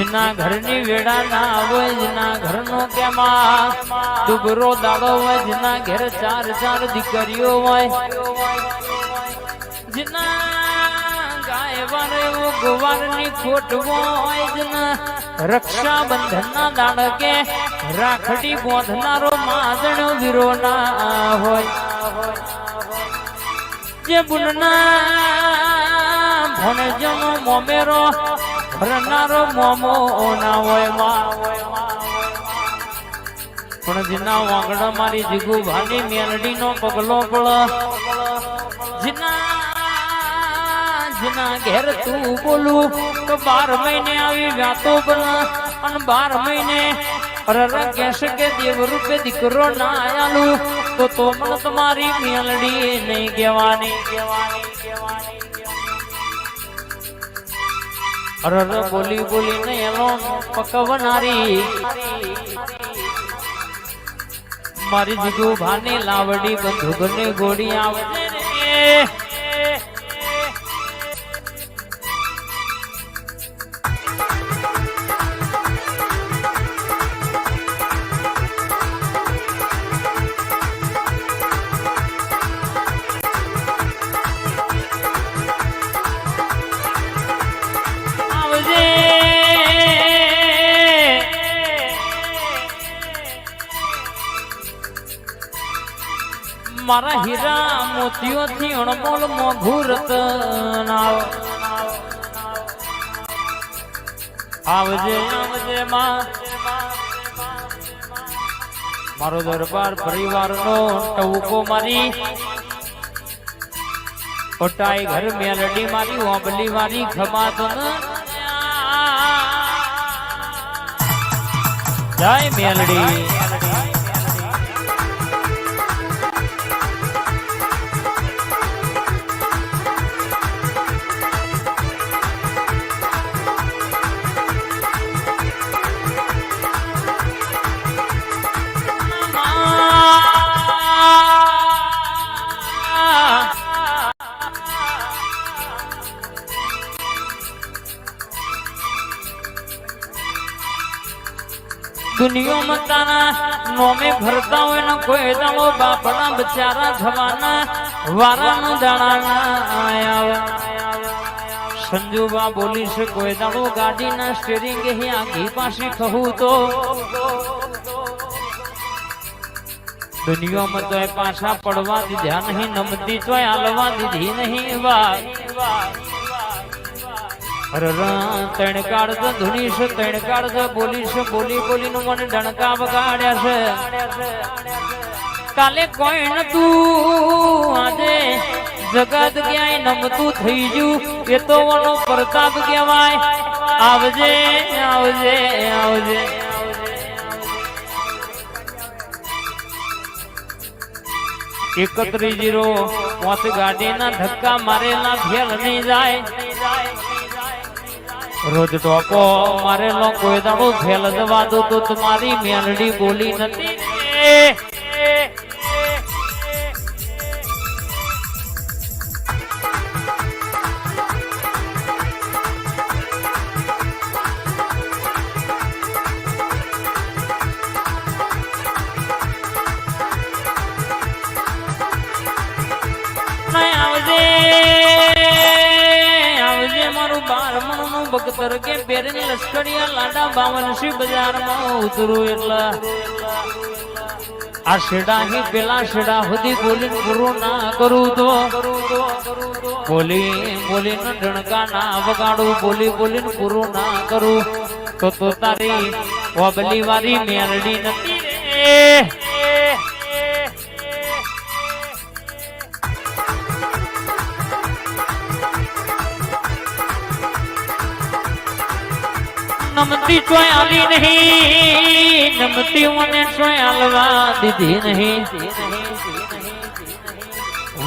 જેના ઘરની વેડા ના હોય, જેના ઘરનો કેમાં દુબરો દાડો હોય, જેના ઘેર ચાર ચાર દીકરીઓ હોય, જેના ગાય વારે ગોવારની ખોટ હોય, જેના રક્ષાબંધન ના દાડકે રાખડી બોંધનારો માદણો વીરો ના હોય, જે બુનના ભણજનો મોમેરો ભરનારો મોમો ના હોય પણ જેના વાંગડા મારી જીગુ ભાની મેલડી નો પગલો પડ, જેના ઘેર તું બોલું તો 12 મહિને આવી વ્યાતો બના અને 12 મહિને કહેશે કે દેવ રૂપે દીકરો ના આયાલું તો મને તમારી મેલડી નહીં કહેવાની. બોલી બોલીને એનો પકવનારી મારી જીગુ ભાની લાવડી બંદૂકની ગોળી આવે મારા હીરા મોતીઓથી અણમોલ મોઘું રતન આવજે આવજે મારો દરબાર પરિવારનો ટવકો મારી ઓટાઈ ઘર મેલડી મારી ઓબલી મારી ખમાત જય મેલડી. દુનિયામાં તારા નોમે ભરતા હોય ને કોઈ દાડો બાપના બચારા થવાના વારાનો દાણા સંજુબા બોલી છે કોઈ દાડો ગાડીના સ્ટીરિંગ આગી પાસે કહું તો દુનિયામાં તો પાછા પડવા દીધા નહીં, નમતી તો હાલવા દીધી નહીં. ત્રણ કાળ ધૂણીશ, ત્રણ કાળ બોલીશ, બોલી બોલીને મને ડણકા વગાડ્યા છે. કાલે કોઈ નતું, આજે જગત ક્યાંય નમતું થઈ ગયું, એ તો ઓનો પ્રતાપ કહેવાય. આવજે આવજે આવજે. 3105 ગાડીના ધક્કા મારેલા ફેલ નહીં જાય, રોજ ટોપો મારેલો કોઈ દાડો ફેલ જવા દો તો તમારી મેલડી બોલી નથી. બકતર કે પેરને લશ્કરિયા લાડા 52 બજારમાં ઉતરું એટલા આ શેડા હી પેલા શેડા સુધી બોલીને પૂરું ના કરું તો બોલી બોલીને ડણકા ના વગાડું, બોલી બોલીને પૂરું ના કરું તો તારી ઓબલી વાળી મેલડી નથી રે. નમતી ચોય આલી નહીં, નમતી મને ચોય આલવા દીધી નહીં.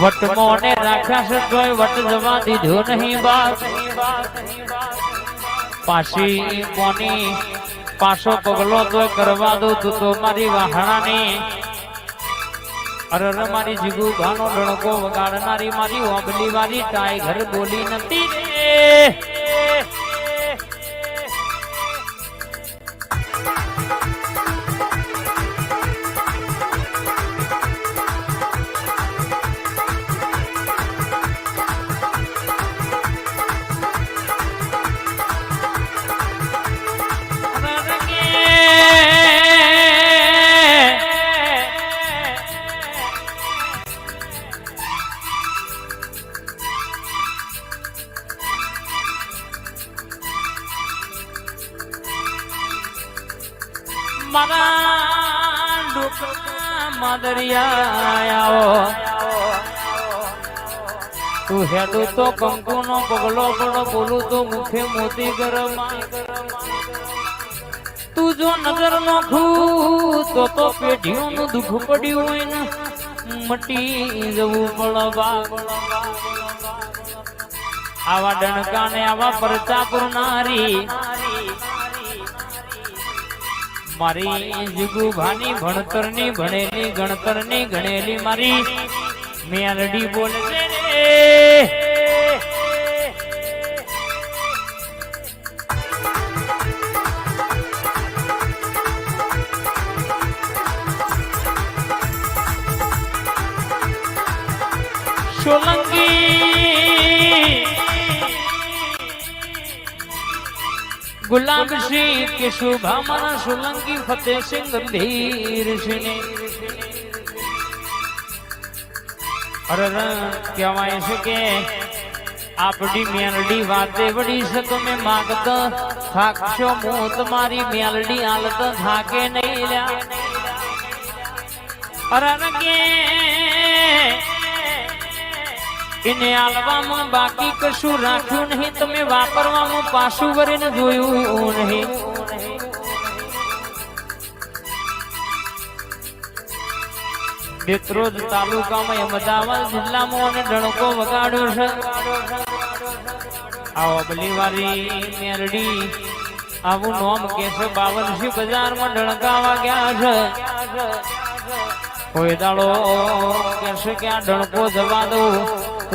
વટ મોને રાખ્યા છે ચોય વટ જવા દીધો નહીં. બાપ પાછી કોની પાછો પગલો તો કરવા દો તું તો મારી વાહણાની. અરર મારી જીગુ ગાનો ડણકો વગાડનારી મારી ઓબલી વાળી ટાઈગર બોલી નથી રે. મારા ડુકરા માદરિયા તું હેડું તો કંકુ નો પગલો પડો બોલું તો મુખે મોતી ગરમ તું જો નજર નો ખું તો પેઢીઓનું દુઃખ પડ્યું હોય ને મટી જવું પડવા આવા ડણકાને આવા પરચા પુરનારી મારી જીગુભાની ભણતરની ભણેલી ગણતરની ગણેલી મારી મેલડી બોલે છે સોલંકી ગુલાબસિંહ કે શુભા મારા સોલંકી ફતેહસિંહ ગંભીર સિંહ અરે કહેવાય છે કે આપડી મેલડી વાતે વડી છે તમે માગત થાકશો મોત મારી મેલડી હાલત થાકે નહીં લ્યા અરે કે એને આલવામાં બાકી કશું રાખ્યું નહીં તમે વાપરવામાં પાછું કરીને જોયું નહીં બેત્રોજ તાલુકામાં અમદાવાદ જિલ્લામાં અને ડણકો વગાડ્યો છે આવો બલીવારી મેરડી આવું નોમ કે છે 52 બજારમાં ડણકાવા ગયા છે કોઈ દાડો કહેશે કે આ ડણકો જવા દઉં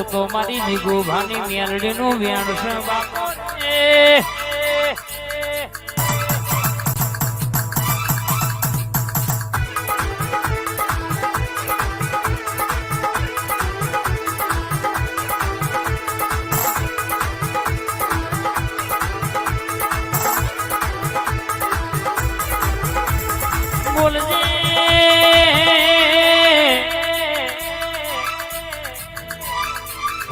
તો મારી જીગુભાની મેલડીનું વ્યાણ છે બાપો બોલજે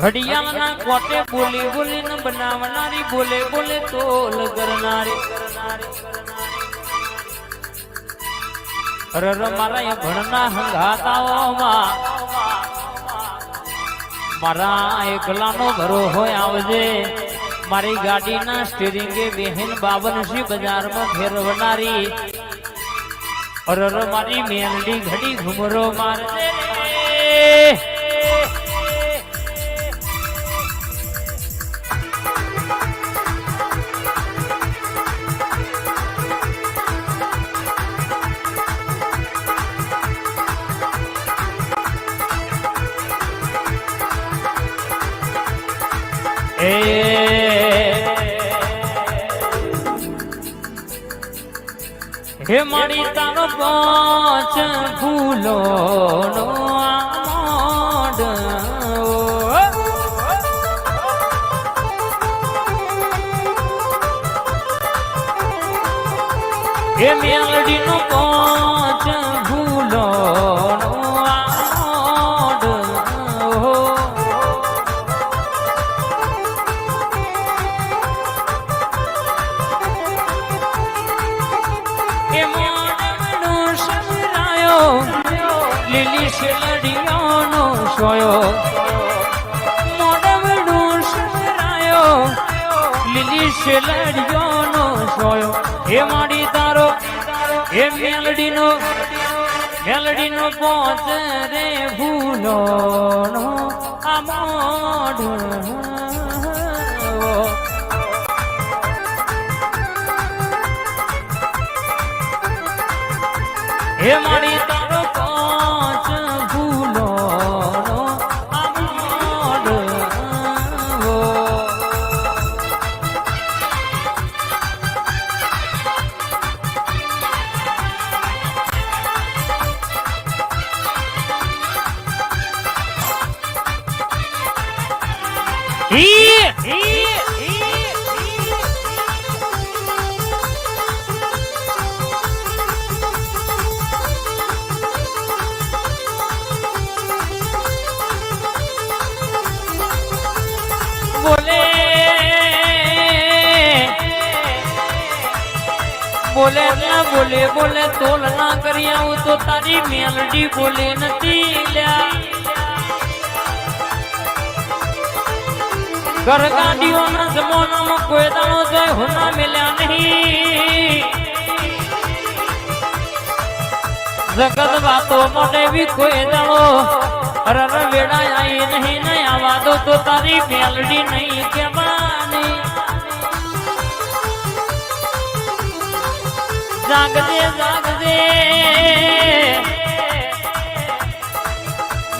ઘડિયાળના કોટે બોલી બોલીને બનાવનારી બોલે બોલે તોલ કરનારી અરર મારા ભણના હંગાતાઓમાં મારા એકલાનો ભરો હોય આવજે મારી ગાડીના સ્ટીરિંગે બેહીન 52 બજારમાં ફેરવનારી અરર મારી મેલડી ઘડી ઘુમરો મારજે હે મારી તારો પાંચ ફૂલો નો આમોડ હે મેલડી નો પાંચ ફૂલો નો આમોડ લીલી શેલડીઓનો સોયો મોડવડું સરાયો લીલી શેલડીઓનો સોયો હે માડી તારો હે મેલડીનો પહોંચ રે ભૂલોનો આ મોઢ હે માડી તારો પાંચ ભૂલો બોલે ના બોલે બોલે તોલ ના કરી આવું તો તારી મેલડી બોલે નથી લ્યા ઘર ગાડીઓના જમાનામાં કોઈ દાણો જાય હોના મેલ્યા નહીં જગત વાતો માટે બી કોઈ દાણો રર વેડા આવી નહીં નહીં આવા દો તો તારી મેલડી નહીં કેવાની જાગજે જાગજે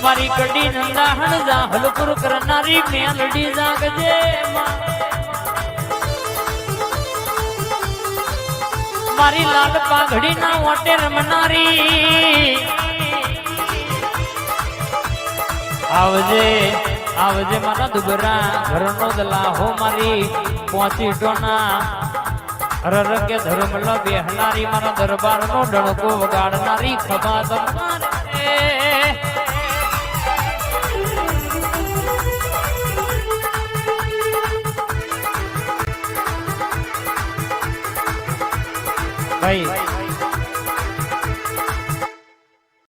મારી કડી નંદાહણ જાહલપુર કરનારી મેલડી જાગજે મારી લાલ પાઘડી ના ઓટે રમનારી આવજે આવજે મારા દુબરા ઘરનો દલાહો મારી પહોંચી ટોના રર કે ધર્મ લ બેહનારી મારા દરબાર નો ડણકો વગાડનારી ખભા તમારે ભાઈ